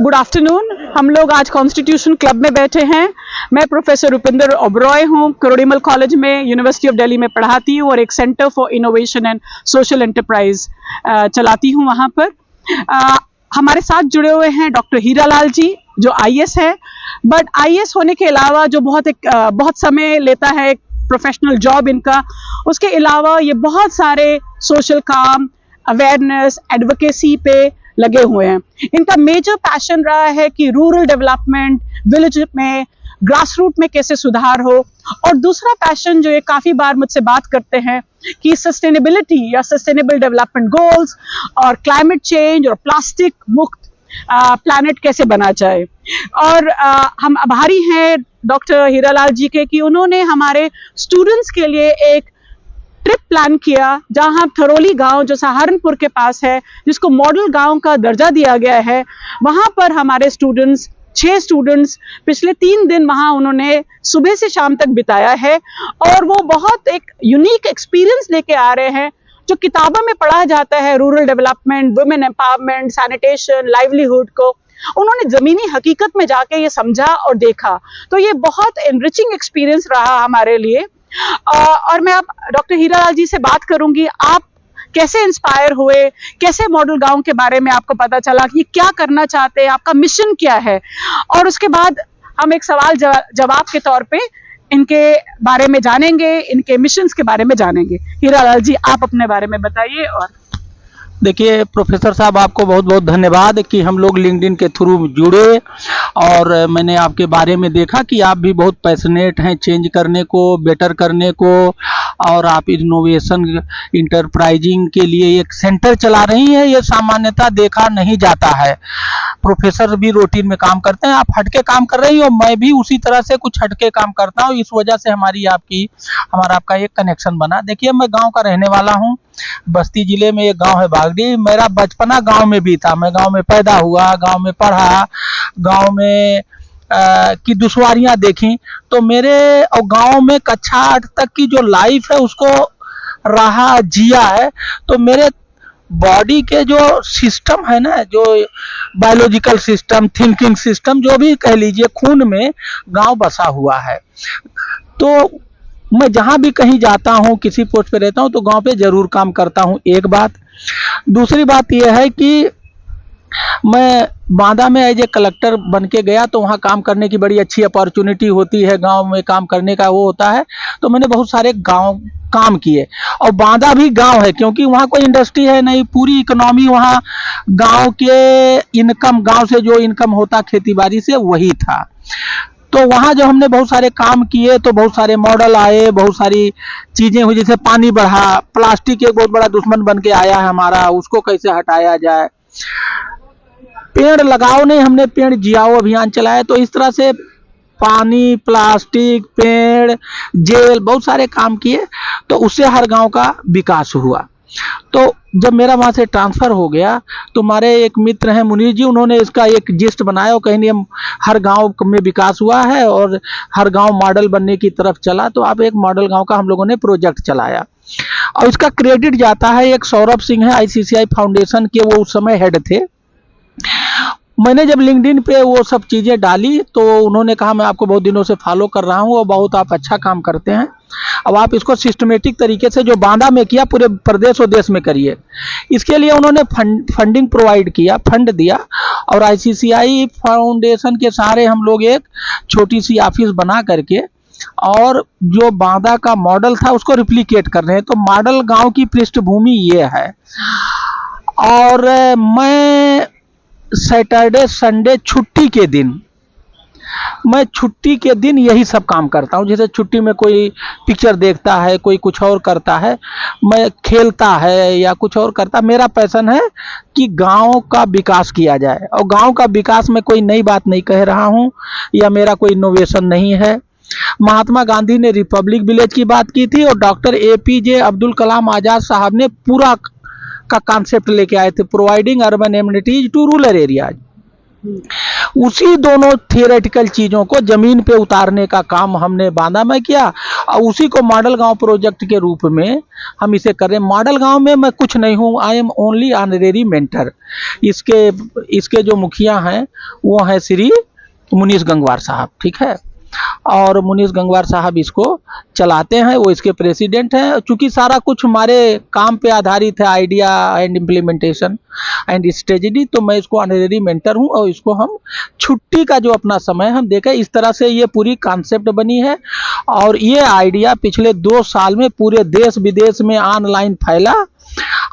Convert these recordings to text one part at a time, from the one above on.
Good afternoon. हम लोग आज कॉन्स्टिट्यूशन क्लब में बैठे हैं। मैं प्रोफेसर रुपिंदर ओबरॉय हूँ, करोड़ीमल कॉलेज में, यूनिवर्सिटी ऑफ दिल्ली में पढ़ाती हूँ और एक centre for innovation and social enterprise चलाती हूँ वहाँ पर। हमारे साथ जुड़े हुए हैं डॉक्टर हीरालाल जी, जो आईएएस है, बट आईएएस होने के अलावा जो बहुत समय लेता है एक प्रोफेशनल जॉब इनका, उसके अलावा ये बहुत सारे सोशल काम, अवेयरनेस, एडवोकेसी पे लगे हुए हैं। इनका मेजर पैशन रहा है कि रूरल डेवलपमेंट, विलेज में, ग्रास रूट में कैसे सुधार हो। और दूसरा पैशन जो ये काफी बार मुझसे बात करते हैं कि सस्टेनेबिलिटी या सस्टेनेबल डेवलपमेंट गोल्स और क्लाइमेट चेंज और प्लास्टिक मुक्त प्लैनेट कैसे बना जाए। और हम आभारी हैं डॉक्टर हीरालाल जी के कि उन्होंने हमारे स्टूडेंट्स के लिए एक ट्रिप प्लान किया, जहां थरोली गांव जो सहारनपुर के पास है, जिसको मॉडल गांव का दर्जा दिया गया है, वहां पर हमारे स्टूडेंट्स 6 स्टूडेंट्स पिछले 3 दिन वहां उन्होंने सुबह से शाम तक बिताया है। और वो बहुत एक यूनिक एक्सपीरियंस लेके आ रहे हैं जो किताबों में पढ़ा जाता है, rural development, women empowerment, sanitation, livelihood को उन्होंने जमीनी हकीकत में जाके ये समझा और देखा। तो ये बहुत एनरिचिंग एक्सपीरियंस रहा हमारे लिए। और मैं अब डॉक्टर हीरालाल जी से बात करूंगी, आप कैसे इंस्पायर हुए, कैसे मॉडल गांव के बारे में आपको पता चला कि क्या करना चाहते हैं, आपका मिशन क्या है। और उसके बाद हम एक सवाल जवाब के तौर पे इनके बारे में जानेंगे, इनके मिशंस के बारे में जानेंगे। हीरालाल जी, आप अपने बारे में बताइए। और देखिए प्रोफेसर साहब, आपको बहुत बहुत धन्यवाद कि हम लोग लिंक्डइन के थ्रू जुड़े और मैंने आपके बारे में देखा कि आप भी बहुत पैशनेट हैं चेंज करने को, बेटर करने को, और आप इनोवेशन इंटरप्राइजिंग के लिए एक सेंटर चला रही हैं। ये सामान्यतः देखा नहीं जाता है। प्रोफेसर भी रूटीन में काम करते हैं, आप हटके काम कर रही हो, मैं भी उसी तरह से कुछ हटके काम करता हूँ। इस वजह से हमारा आपका एक कनेक्शन बना। देखिए, मैं गाँव का रहने वाला हूँ। बस्ती जिले में एक गांव है बागड़ी। मेरा बचपना गांव में भी था। मैं गांव में पैदा हुआ, गांव में पढ़ा, गांव में की दुश्वारियां देखी। तो मेरे और गांव में कक्षा 8 तक की जो लाइफ है उसको रहा, जिया है। तो मेरे बॉडी के जो सिस्टम है ना, जो बायोलॉजिकल सिस्टम, थिंकिंग सिस्टम, जो भी कह लीजिए, खून में गांव बसा हुआ है। तो मैं जहां भी कहीं जाता हूं, किसी पोस्ट पे रहता हूं, तो गांव पे जरूर काम करता हूं, एक बात। दूसरी बात यह है कि मैं बांदा में एज ए कलेक्टर बन के गया, तो वहाँ काम करने की बड़ी अच्छी अपॉर्चुनिटी होती है, गांव में काम करने का वो होता है। तो मैंने बहुत सारे गांव काम किए, और बांदा भी गांव है क्योंकि वहाँ कोई इंडस्ट्री है नहीं। पूरी इकोनॉमी वहाँ गांव के इनकम, गांव से जो इनकम होता खेती बाड़ी से, वही था। तो वहाँ जब हमने बहुत सारे काम किए तो बहुत सारे मॉडल आए, बहुत सारी चीज़ें हुई। जैसे पानी बढ़ा, प्लास्टिक एक बहुत बड़ा दुश्मन बन के आया है हमारा, उसको कैसे हटाया जाए। पेड़ लगाओ नहीं, हमने पेड़ जियाओ अभियान चलाया। तो इस तरह से पानी, प्लास्टिक, पेड़, जेल, बहुत सारे काम किए। तो उससे हर गांव का विकास हुआ। तो जब मेरा वहाँ से ट्रांसफ़र हो गया, तो हमारे एक मित्र हैं मुनीर जी, उन्होंने इसका एक जिस्ट बनाया और कहीं नहीं, हर गांव में विकास हुआ है और हर गांव मॉडल बनने की तरफ चला। तो अब एक मॉडल गांव का हम लोगों ने प्रोजेक्ट चलाया, और इसका क्रेडिट जाता है एक सौरभ सिंह है, आईसीसीआई फाउंडेशन के, वो उस समय हेड थे। मैंने जब लिंक्डइन पे वो सब चीज़ें डाली तो उन्होंने कहा, मैं आपको बहुत दिनों से फॉलो कर रहा हूँ और बहुत आप अच्छा काम करते हैं, अब आप इसको सिस्टमेटिक तरीके से जो बांदा में किया पूरे प्रदेश और देश में करिए। इसके लिए उन्होंने फंडिंग प्रोवाइड किया, फंड दिया, और आईसीसीआई फाउंडेशन के सहारे हम लोग एक छोटी सी ऑफिस बना करके और जो बांदा का मॉडल था उसको रिप्लिकेट कर रहे हैं। तो मॉडल गांव की पृष्ठभूमि ये है। और मैं सैटरडे संडे छुट्टी के दिन, मैं छुट्टी के दिन यही सब काम करता हूँ। जैसे छुट्टी में कोई पिक्चर देखता है, कोई कुछ और करता है, मैं खेलता है या कुछ और करता। मेरा पैशन है कि गांव का विकास किया जाए, और गांव का विकास में कोई नई बात नहीं कह रहा हूँ या मेरा कोई इनोवेशन नहीं है। महात्मा गांधी ने रिपब्लिक विलेज की बात की थी, और डॉक्टर एपीजे अब्दुल कलाम आजाद साहब ने पूरा का कॉन्सेप्ट लेके आए थे, providing urban amenities to rural areas. उसी दोनों थियोरेटिकल चीज़ों को ज़मीन पे उतारने का काम हमने बांदा में किया और उसी को मॉडल गांव प्रोजेक्ट के रूप में हम इसे कर रहे हैं। मॉडल गांव में मैं कुछ नहीं हूँ, I am only honorary mentor. इसके जो मुखिया हैं वो हैं श्री मुनीश गंगवार साहब, ठीक है। और मुनीश गंगवार साहब इसको चलाते हैं, वो इसके प्रेसिडेंट हैं। चूंकि सारा कुछ हमारे काम पे आधारित है, idea and implementation and strategy, तो मैं इसको ऑनरेरी मेंटर हूं और इसको हम छुट्टी का जो अपना समय हम देखें, इस तरह से ये पूरी कॉन्सेप्ट बनी है। और ये आइडिया पिछले 2 साल में पूरे देश विदेश में ऑनलाइन फैला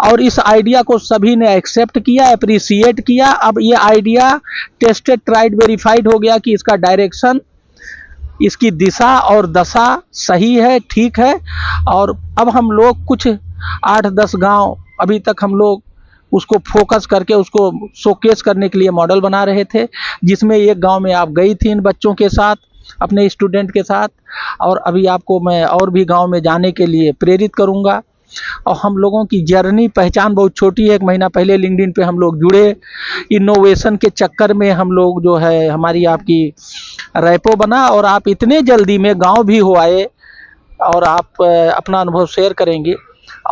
और इस आइडिया को सभी ने एक्सेप्ट किया, अप्रिसिएट किया। अब ये आइडिया टेस्टेड, ट्राइड, वेरीफाइड हो गया कि इसका डायरेक्शन, इसकी दिशा और दशा सही है, ठीक है। और अब हम लोग कुछ 8-10 गांव अभी तक हम लोग उसको फोकस करके उसको शोकेस करने के लिए मॉडल बना रहे थे, जिसमें एक गांव में आप गई थी इन बच्चों के साथ, अपने स्टूडेंट के साथ। और अभी आपको मैं और भी गांव में जाने के लिए प्रेरित करूंगा। और हम लोगों की जर्नी, पहचान बहुत छोटी है। 1 महीना पहले लिंक्डइन पे हम लोग जुड़े, इनोवेशन के चक्कर में हम लोग जो है हमारी आपकी रैपो बना और आप इतने जल्दी में गांव भी हो आए और आप अपना अनुभव शेयर करेंगे।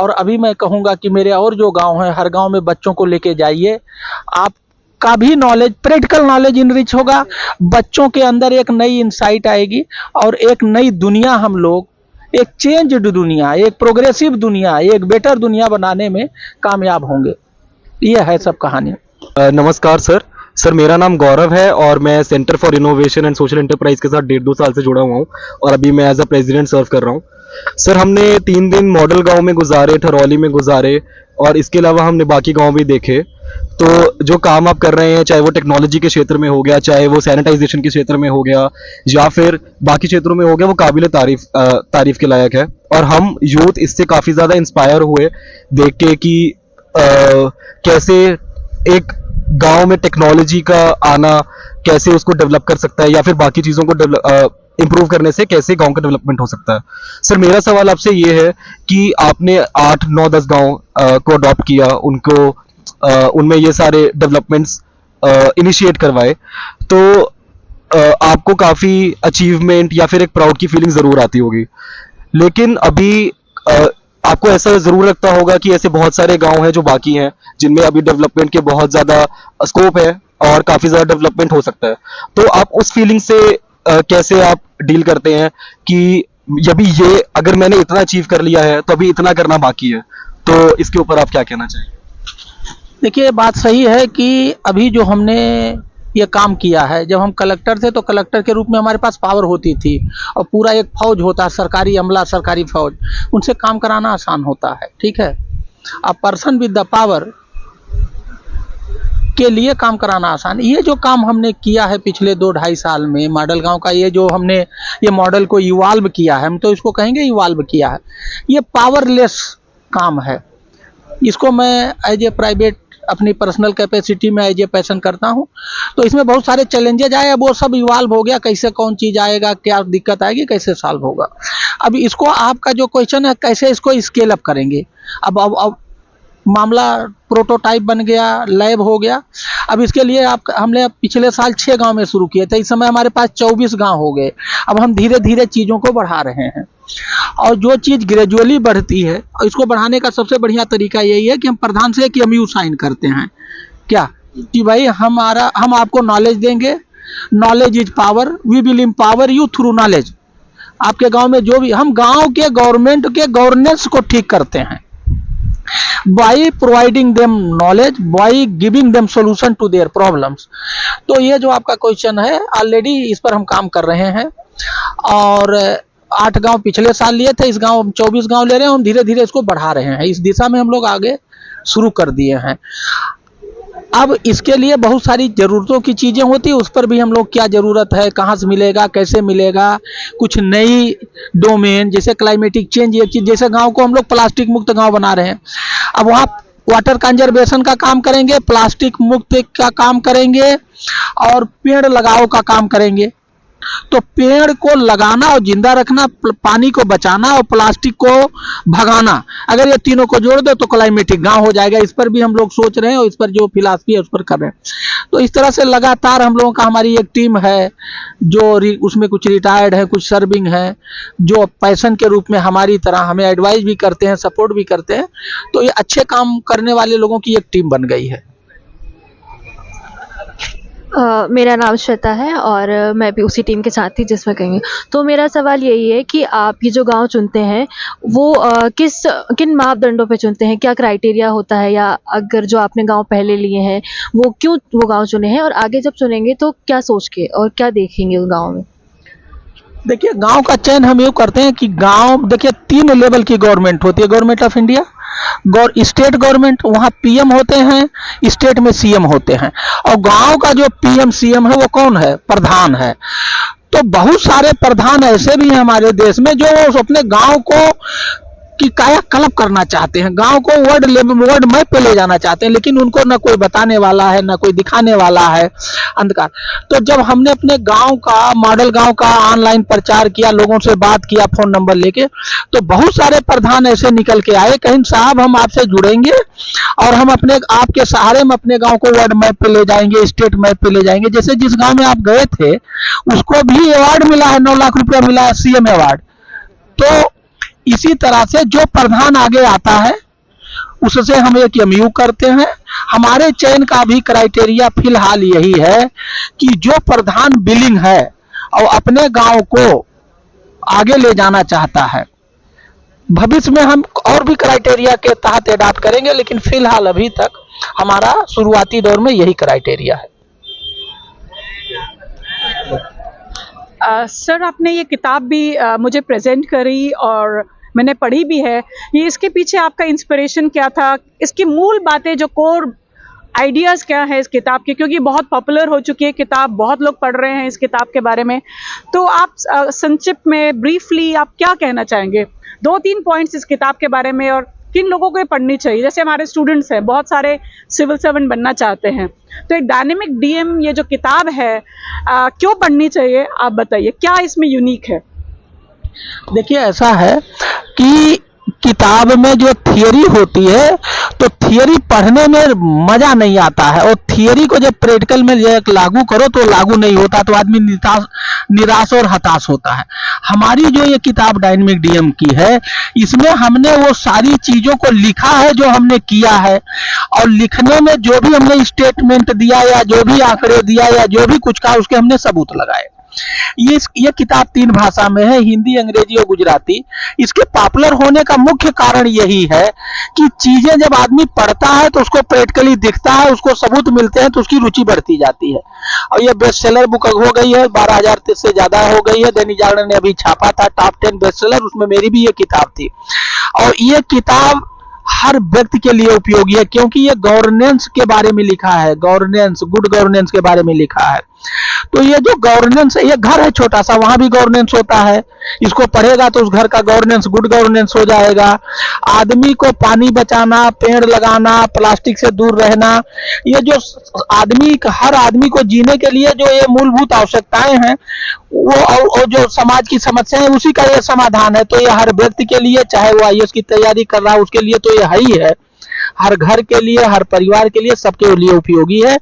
और अभी मैं कहूँगा कि मेरे और जो गांव हैं, हर गांव में बच्चों को लेके जाइए, आपका भी नॉलेज, प्रैक्टिकल नॉलेज इनरिच होगा, बच्चों के अंदर एक नई इंसाइट आएगी और एक नई दुनिया, हम लोग एक चेंज्ड दुनिया, एक प्रोग्रेसिव दुनिया, एक बेटर दुनिया बनाने में कामयाब होंगे। ये है सब कहानी। नमस्कार सर, मेरा नाम गौरव है और मैं centre for innovation and social enterprise के साथ 1.5-2 साल से जुड़ा हुआ हूँ और अभी मैं एज अ प्रेसिडेंट सर्व कर रहा हूँ। सर, हमने 3 दिन मॉडल गांव में गुजारे, ठरौली में गुजारे और इसके अलावा हमने बाकी गांव भी देखे। तो जो काम आप कर रहे हैं, चाहे वो टेक्नोलॉजी के क्षेत्र में हो गया, चाहे वो सैनिटाइजेशन के क्षेत्र में हो गया या फिर बाकी क्षेत्रों में हो गया, वो काबिल तारीफ के लायक है। और हम यूथ इससे काफ़ी ज़्यादा इंस्पायर हुए देख के कि कैसे एक गांव में टेक्नोलॉजी का आना कैसे उसको डेवलप कर सकता है या फिर बाकी चीज़ों को इम्प्रूव करने से कैसे गांव का डेवलपमेंट हो सकता है। सर, मेरा सवाल आपसे ये है कि आपने 8, 9, 10 गांव को अडॉप्ट किया, उनमें ये सारे डेवलपमेंट्स इनिशिएट करवाए, तो आपको काफ़ी अचीवमेंट या फिर एक प्राउड की फीलिंग ज़रूर आती होगी। लेकिन अभी आपको ऐसा ज़रूर लगता होगा कि ऐसे बहुत सारे गांव हैं जो बाकी हैं, जिनमें अभी डेवलपमेंट के बहुत ज़्यादा स्कोप है और काफ़ी ज़्यादा डेवलपमेंट हो सकता है। तो आप उस फीलिंग से कैसे आप डील करते हैं कि ये अगर मैंने इतना अचीव कर लिया है तो अभी इतना करना बाकी है, तो इसके ऊपर आप क्या कहना चाहेंगे? देखिए, बात सही है कि अभी जो हमने ये काम किया है, जब हम कलेक्टर थे तो कलेक्टर के रूप में हमारे पास पावर होती थी और पूरा एक फौज होता, सरकारी अमला, सरकारी फौज, उनसे काम कराना आसान होता है, ठीक है। अब पर्सन विद द पावर के लिए काम कराना आसान। ये जो काम हमने किया है पिछले 2-2.5 साल में मॉडल गांव का, ये जो हमने ये मॉडल को इवॉल्व किया है, हम तो इसको कहेंगे इवॉल्व किया है, ये पावरलेस काम है। इसको मैं एज ए प्राइवेट अपनी पर्सनल कैपेसिटी में एज ए पैशन करता हूँ। तो इसमें बहुत सारे चैलेंजेज आए, अब वो सब इवॉल्व हो गया, कैसे कौन चीज़ आएगा, क्या दिक्कत आएगी, कैसे सॉल्व होगा। अब इसको, आपका जो क्वेश्चन है कैसे इसको स्केल अप करेंगे, अब मामला प्रोटोटाइप बन गया, लैब हो गया। अब इसके लिए हमने पिछले साल 6 गांव में शुरू किए थे, इस समय हमारे पास 24 गांव हो गए। अब हम धीरे धीरे चीज़ों को बढ़ा रहे हैं और जो चीज़ ग्रेजुअली बढ़ती है, इसको बढ़ाने का सबसे बढ़िया तरीका यही है कि हम प्रधान से एक MU साइन करते हैं, क्या कि भाई हम आपको नॉलेज देंगे, knowledge is power, we will empower you through knowledge. आपके गांव में जो भी, हम गांव के गवर्नमेंट के गवर्नेंस को ठीक करते हैं by providing them knowledge, by giving them solution to their problems। तो ये जो आपका क्वेश्चन है, ऑलरेडी इस पर हम काम कर रहे हैं और 8 गांव पिछले साल लिए थे, इस गांव 24 गांव ले रहे हैं। हम धीरे धीरे इसको बढ़ा रहे हैं, इस दिशा में हम लोग आगे शुरू कर दिए हैं। अब इसके लिए बहुत सारी ज़रूरतों की चीज़ें होती है, उस पर भी हम लोग, क्या ज़रूरत है, कहाँ से मिलेगा, कैसे मिलेगा, कुछ नई डोमेन जैसे क्लाइमेटिक चेंज, एक चीज़, जैसे गांव को हम लोग प्लास्टिक मुक्त गांव बना रहे हैं, अब वहाँ वाटर कंजर्वेशन का काम करेंगे, प्लास्टिक मुक्त का काम करेंगे और पेड़ लगाओ का काम करेंगे। तो पेड़ को लगाना और जिंदा रखना, पानी को बचाना और प्लास्टिक को भगाना, अगर ये तीनों को जोड़ दो तो क्लाइमेटिक गांव हो जाएगा। इस पर भी हम लोग सोच रहे हैं और इस पर जो फिलॉसफी है उस पर कर रहे हैं। तो इस तरह से लगातार हम लोगों का, हमारी एक टीम है जो उसमें कुछ रिटायर्ड है, कुछ सर्विंग है, जो पैशन के रूप में हमारी तरह हमें एडवाइस भी करते हैं, सपोर्ट भी करते हैं। तो ये अच्छे काम करने वाले लोगों की एक टीम बन गई है। मेरा नाम श्वेता है और मैं भी उसी टीम के साथ थी जिसमें कहीं। तो मेरा सवाल यही है कि आप ये जो गांव चुनते हैं वो किन मापदंडों पे चुनते हैं? क्या क्राइटेरिया होता है, या अगर जो आपने गांव पहले लिए हैं वो क्यों वो गांव चुने हैं, और आगे जब चुनेंगे तो क्या सोच के और क्या देखेंगे उस गांव में? देखिए, गांव का चयन हम यूँ करते हैं कि गांव, देखिए 3 लेवल की गवर्नमेंट होती है। Government of India, state government, वहाँ पीएम होते हैं, स्टेट में सीएम होते हैं। और गांव का जो पीएम सीएम है वो कौन है? प्रधान है। तो बहुत सारे प्रधान ऐसे भी हैं हमारे देश में जो अपने गांव को की कायाकल्प करना चाहते हैं, गांव को वर्ल्ड मैप पे ले जाना चाहते हैं, लेकिन उनको ना कोई बताने वाला है, ना कोई दिखाने वाला है, अंधकार। तो जब हमने अपने गांव का, मॉडल गांव का ऑनलाइन प्रचार किया, लोगों से बात किया फोन नंबर लेके, तो बहुत सारे प्रधान ऐसे निकल के आए, कहीं साहब हम आपसे जुड़ेंगे और हम अपने आपके सहारे में अपने गांव को वर्ल्ड मैप पे ले जाएंगे, स्टेट मैप पे ले जाएंगे। जैसे जिस गांव में आप गए थे उसको भी अवार्ड मिला है, 9 लाख रुपया मिला है, सीएम अवार्ड। तो इसी तरह से जो प्रधान आगे आता है उससे हम एक एमयू करते हैं। हमारे चयन का भी क्राइटेरिया फिलहाल यही है कि जो प्रधान विलिंग है और अपने गांव को आगे ले जाना चाहता है। भविष्य में हम और भी क्राइटेरिया के तहत एडॉप्ट करेंगे, लेकिन फिलहाल अभी तक हमारा शुरुआती दौर में यही क्राइटेरिया है। सर, आपने ये किताब भी मुझे प्रेजेंट करी और मैंने पढ़ी भी है। ये इसके पीछे आपका इंस्पिरेशन क्या था? इसकी मूल बातें, जो कोर आइडियाज़ क्या है इस किताब के? क्योंकि बहुत पॉपुलर हो चुकी है किताब, बहुत लोग पढ़ रहे हैं इस किताब के बारे में। तो आप संक्षिप्त में, ब्रीफली आप क्या कहना चाहेंगे? 2-3 पॉइंट्स इस किताब के बारे में, और किन लोगों को ये पढ़नी चाहिए? जैसे हमारे स्टूडेंट्स हैं, बहुत सारे सिविल सर्वेंट बनना चाहते हैं, तो एक डायनेमिक डीएम ये जो किताब है क्यों पढ़नी चाहिए? आप बताइए, क्या इसमें यूनिक है? देखिए, ऐसा है कि किताब में जो थियरी होती है तो थियरी पढ़ने में मजा नहीं आता है, और थियरी को जब प्रैक्टिकल में लागू करो तो लागू नहीं होता, तो आदमी निराश और हताश होता है। हमारी जो ये किताब डायनेमिक डीएम की है, इसमें हमने वो सारी चीजों को लिखा है जो हमने किया है, और लिखने में जो भी हमने स्टेटमेंट दिया या जो भी आंकड़े दिया या जो भी कुछ कहा उसके हमने सबूत लगाए। ये किताब 3 भाषा में है, हिंदी, अंग्रेजी और गुजराती। इसके पॉपुलर होने का मुख्य कारण यही है कि चीजें जब आदमी पढ़ता है तो उसको प्रैक्टिकली दिखता है, उसको सबूत मिलते हैं, तो उसकी रुचि बढ़ती जाती है। और ये बेस्ट सेलर बुक हो गई है, 12,000 से ज्यादा हो गई है। दैनिक जागरण ने अभी छापा था टॉप 10 बेस्ट सेलर, उसमें मेरी भी ये किताब थी। और ये किताब हर व्यक्ति के लिए उपयोगी है, क्योंकि ये गवर्नेंस के बारे में लिखा है, गवर्नेंस, गुड गवर्नेंस के बारे में लिखा है। तो ये जो गवर्नेंस है, ये घर है छोटा सा, वहां भी गवर्नेंस होता है। इसको पढ़ेगा तो उस घर का गवर्नेंस गुड गवर्नेंस हो जाएगा। आदमी को पानी बचाना, पेड़ लगाना, प्लास्टिक से दूर रहना, ये जो हर आदमी को जीने के लिए जो ये मूलभूत आवश्यकताएं हैं, वो और जो समाज की समस्याएं हैं, उसी का ये समाधान है। तो ये हर व्यक्ति के लिए, चाहे वो आईएएस की तैयारी कर रहा है उसके लिए तो ये है ही है, हर घर के लिए, हर परिवार के लिए, सबके लिए उपयोगी है।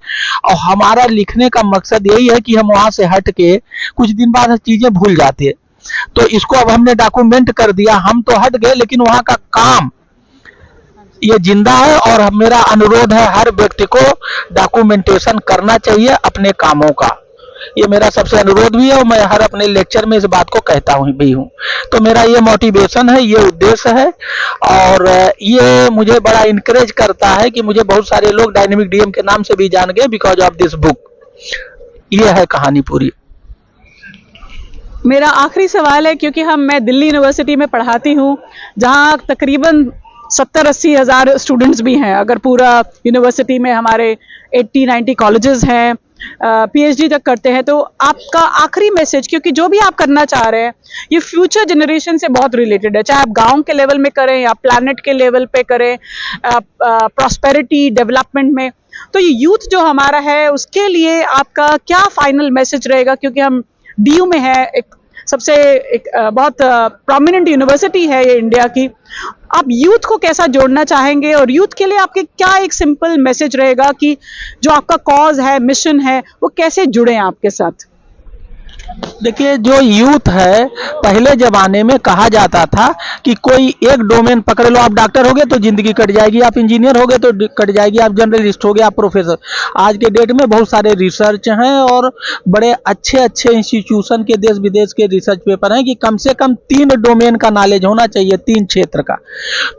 और हमारा लिखने का मकसद यही है कि हम वहां से हट के कुछ दिन बाद चीजें भूल जाते हैं, तो इसको अब हमने डॉक्यूमेंट कर दिया। हम तो हट गए, लेकिन वहां का काम ये जिंदा है, और मेरा अनुरोध है हर व्यक्ति को डॉक्यूमेंटेशन करना चाहिए अपने कामों का। ये मेरा सबसे अनुरोध भी है, और मैं हर अपने लेक्चर में इस बात को कहता हूँ भी हूँ। तो मेरा ये मोटिवेशन है, ये उद्देश्य है, और ये मुझे बड़ा इनकरेज करता है कि मुझे बहुत सारे लोग डायनेमिक डीएम के नाम से भी जान गए बिकॉज ऑफ दिस बुक। ये है कहानी पूरी। मेरा आखिरी सवाल है, क्योंकि मैं दिल्ली यूनिवर्सिटी में पढ़ाती हूँ, जहाँ तकरीबन 70-80 हज़ार स्टूडेंट्स भी हैं। अगर पूरा यूनिवर्सिटी में हमारे 80-90 कॉलेजेस हैं, पीएचडी तक करते हैं, तो आपका आखिरी मैसेज, क्योंकि जो भी आप करना चाह रहे हैं ये फ्यूचर जनरेशन से बहुत रिलेटेड है, चाहे आप गांव के लेवल में करें या प्लैनेट के लेवल पे करें, प्रॉस्पेरिटी डेवलपमेंट में, तो ये यूथ जो हमारा है उसके लिए आपका क्या फाइनल मैसेज रहेगा? क्योंकि हम डीयू में है, एक सबसे एक बहुत प्रोमिनेंट यूनिवर्सिटी है ये इंडिया की। आप यूथ को कैसा जोड़ना चाहेंगे और यूथ के लिए आपके क्या एक सिंपल मैसेज रहेगा कि जो आपका कॉज है, मिशन है, वो कैसे जुड़े आपके साथ? देखिए, जो यूथ है, पहले जमाने में कहा जाता था कि कोई एक डोमेन पकड़ लो, आप डॉक्टर हो गए तो जिंदगी कट जाएगी, आप इंजीनियर हो गए तो कट जाएगी, आप जर्नलिस्ट हो गए, आप प्रोफेसर। आज के डेट में बहुत सारे रिसर्च हैं और बड़े अच्छे अच्छे इंस्टीट्यूशन के देश विदेश के रिसर्च पेपर हैं कि कम से कम 3 डोमेन का नॉलेज होना चाहिए, 3 क्षेत्र का।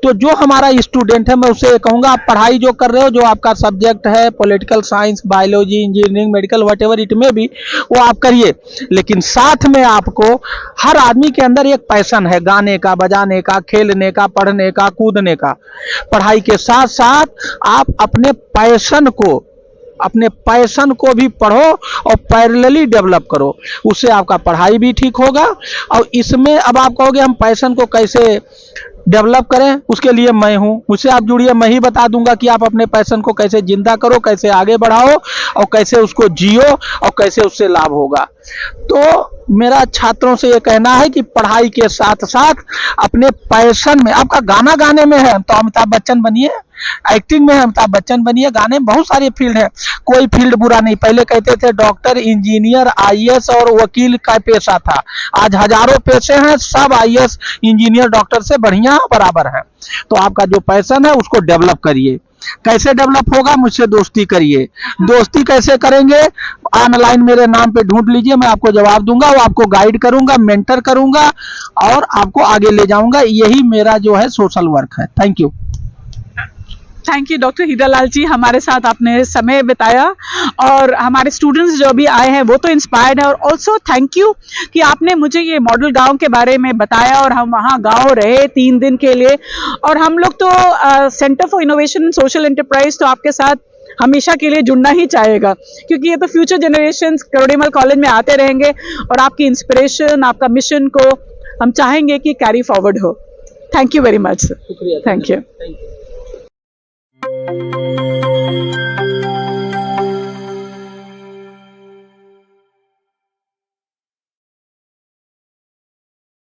तो जो हमारा स्टूडेंट है, मैं उससे कहूँगा, आप पढ़ाई जो कर रहे हो, जो आपका सब्जेक्ट है, political science, biology, engineering, medical, what ever it में भी, वो आप करिए, लेकिन साथ में आपको हर आदमी के अंदर एक पैशन है, गाने का, बजाने का, खेलने का, पढ़ने का, कूदने का। पढ़ाई के साथ साथ आप अपने पैशन को भी पढ़ो और पैरेलली डेवलप करो, उससे आपका पढ़ाई भी ठीक होगा। और इसमें अब आप कहोगे हम पैशन को कैसे डेवलप करें, उसके लिए मैं हूं, मुझसे आप जुड़िए, मैं ही बता दूंगा कि आप अपने पैशन को कैसे जिंदा करो, कैसे आगे बढ़ाओ और कैसे उसको जियो और कैसे उससे लाभ होगा। तो मेरा छात्रों से ये कहना है कि पढ़ाई के साथ साथ अपने पैशन में, आपका गाना गाने में है तो अमिताभ बच्चन बनिए, एक्टिंग में है अमिताभ बच्चन बनिए, गाने में बहुत सारे फील्ड है, कोई फील्ड बुरा नहीं। पहले कहते थे डॉक्टर, इंजीनियर, आईएएस और वकील का पेशा था, आज हजारों पेशे हैं, सब आईएएस, इंजीनियर, डॉक्टर से बढ़िया बराबर है। तो आपका जो पैशन है उसको डेवलप करिए। कैसे डेवलप होगा? मुझसे दोस्ती करिए। दोस्ती कैसे करेंगे? ऑनलाइन मेरे नाम पे ढूंढ लीजिए, मैं आपको जवाब दूंगा, वो आपको गाइड करूंगा, मेंटर करूंगा और आपको आगे ले जाऊंगा। यही मेरा जो है सोशल वर्क है। Thank you. Thank you doctor Hiralal ji, हमारे साथ आपने समय बिताया और हमारे स्टूडेंट्स जो भी आए हैं वो तो इंस्पायर्ड है, और ऑल्सो थैंक यू कि आपने मुझे ये मॉडल गांव के बारे में बताया और हम वहाँ गांव रहे 3 दिन के लिए। और हम लोग तो centre for innovation and social enterprise तो आपके साथ हमेशा के लिए जुड़ना ही चाहेगा, क्योंकि ये तो फ्यूचर जनरेशन करोड़ीमल कॉलेज में आते रहेंगे और आपकी इंस्पिरेशन, आपका मिशन को हम चाहेंगे कि कैरी फॉरवर्ड हो। Thank you very much. शुक्रिया। Thank you. Thank you.